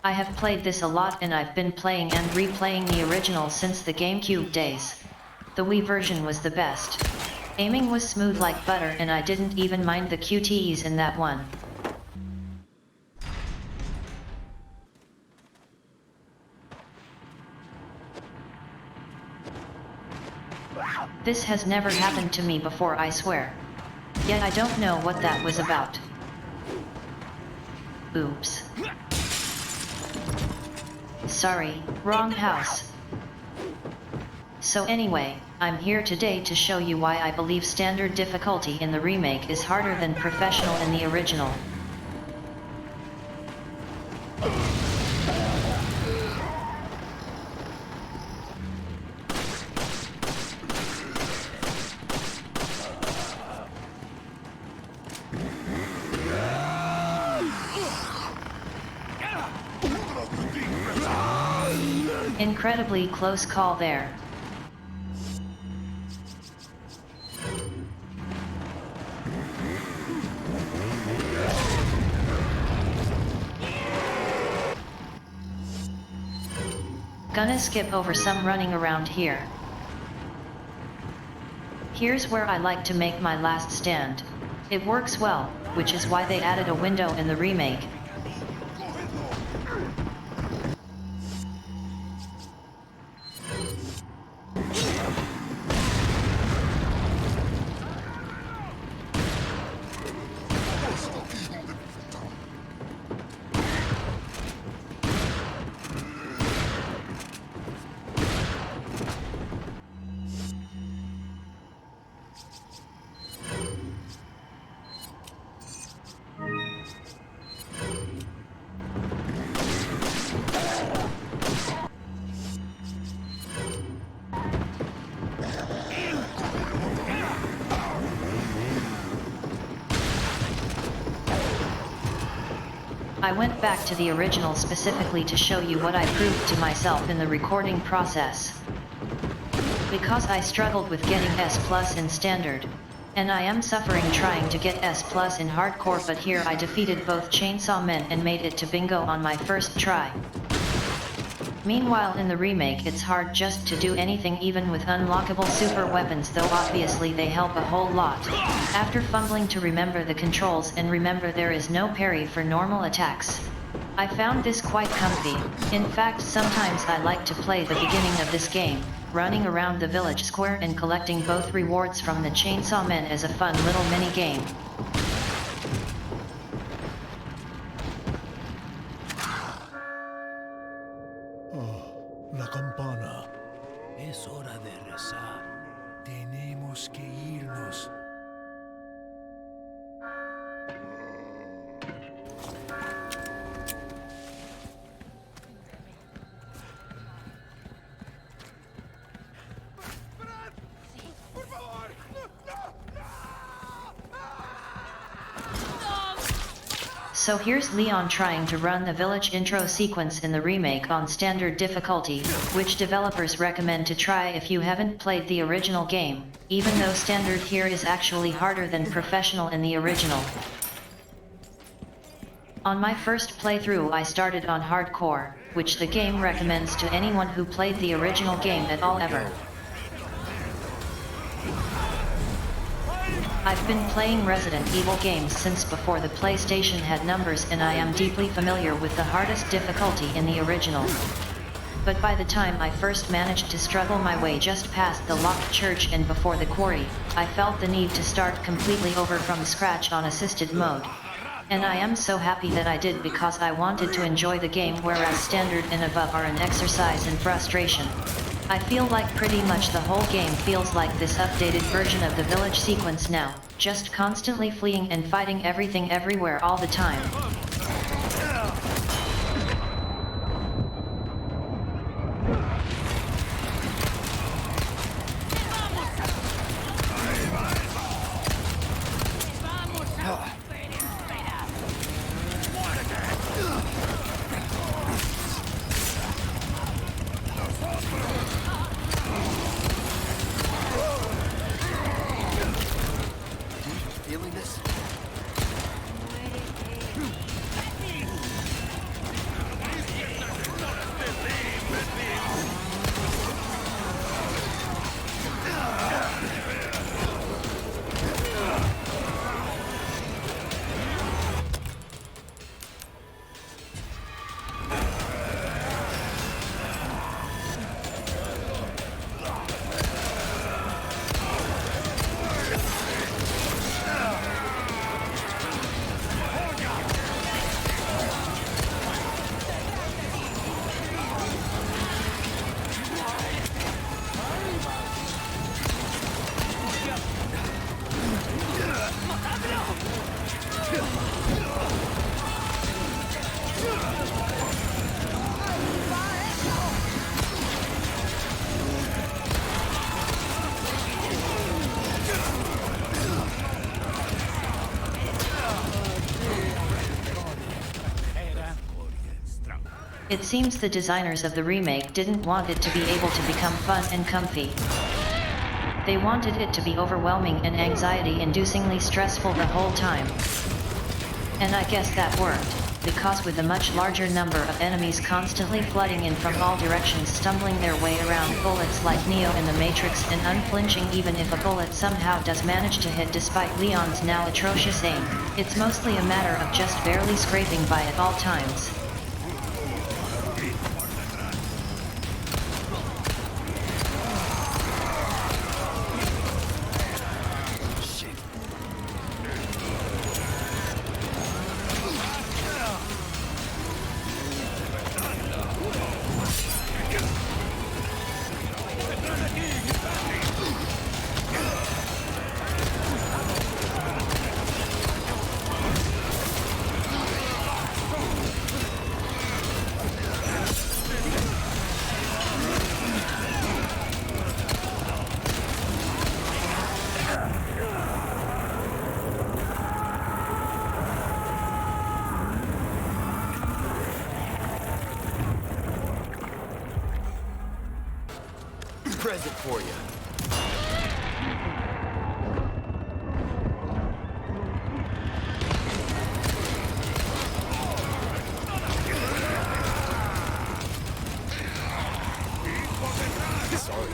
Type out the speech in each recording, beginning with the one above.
I have played this a lot and I've been playing and replaying the original since the GameCube days. The Wii version was the best. Aiming was smooth like butter and I didn't even mind the QTEs in that one. This has never happened to me before, I swear. Yet I don't know what that was about. Oops. Sorry, wrong house. So anyway, I'm here today to show you why I believe standard difficulty in the remake is harder than professional in the original. Incredibly close call there. Gonna skip over some running around here. Here's where I like to make my last stand. It works well, which is why they added a window in the remake. I went back to the original specifically to show you what I proved to myself in the recording process. Because I struggled with getting S+ in standard, and I am suffering trying to get S+ in hardcore, but here I defeated both chainsaw men and made it to bingo on my first try. Meanwhile in the remake it's hard just to do anything even with unlockable super weapons, though obviously they help a whole lot. After fumbling to remember the controls and remember there is no parry for normal attacks, I found this quite comfy. In fact, sometimes I like to play the beginning of this game, running around the village square and collecting both rewards from the chainsaw men as a fun little mini game. La campana. Es hora de rezar. Tenemos que irnos. So here's Leon trying to run the village intro sequence in the remake on standard difficulty, which developers recommend to try if you haven't played the original game, even though standard here is actually harder than professional in the original. On my first playthrough I started on hardcore, which the game recommends to anyone who played the original game at all ever. I've been playing Resident Evil games since before the PlayStation had numbers, and I am deeply familiar with the hardest difficulty in the original. But by the time I first managed to struggle my way just past the locked church and before the quarry, I felt the need to start completely over from scratch on assisted mode. And I am so happy that I did, because I wanted to enjoy the game, whereas standard and above are an exercise in frustration. I feel like pretty much the whole game feels like this updated version of the village sequence now, just constantly fleeing and fighting everything everywhere all the time. It seems the designers of the remake didn't want it to be able to become fun and comfy. They wanted it to be overwhelming and anxiety-inducingly stressful the whole time. And I guess that worked, because with a much larger number of enemies constantly flooding in from all directions, stumbling their way around bullets like Neo in the Matrix, and unflinching even if a bullet somehow does manage to hit despite Leon's now atrocious aim, it's mostly a matter of just barely scraping by at all times. Present for you. Sorry.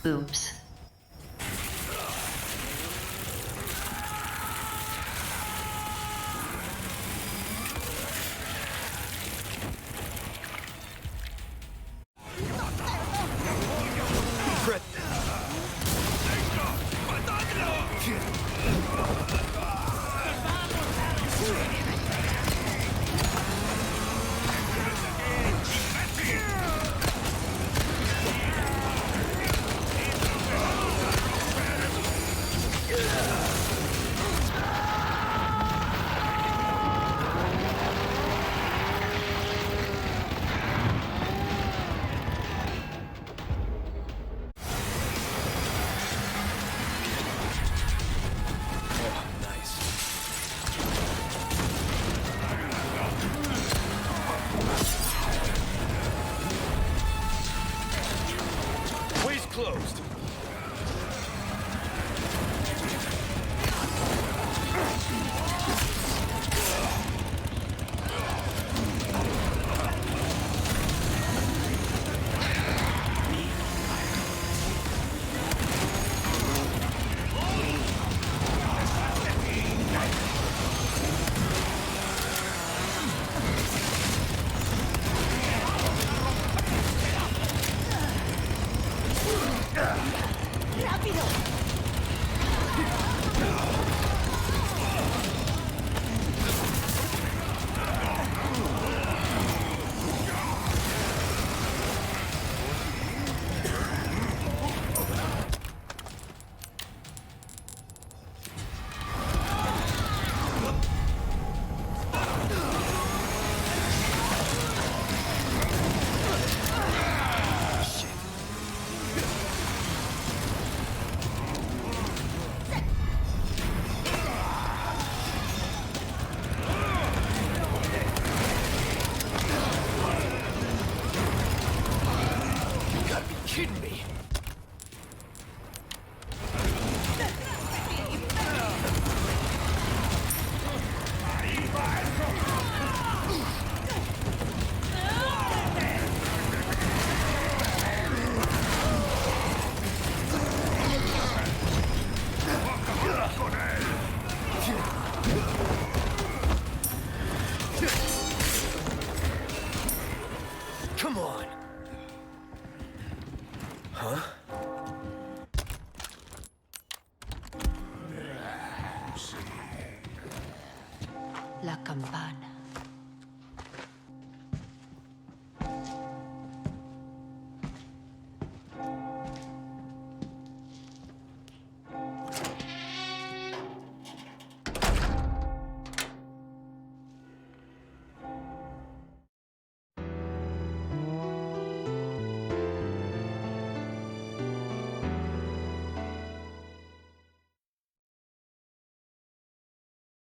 Oops. Come on. Huh? La campana.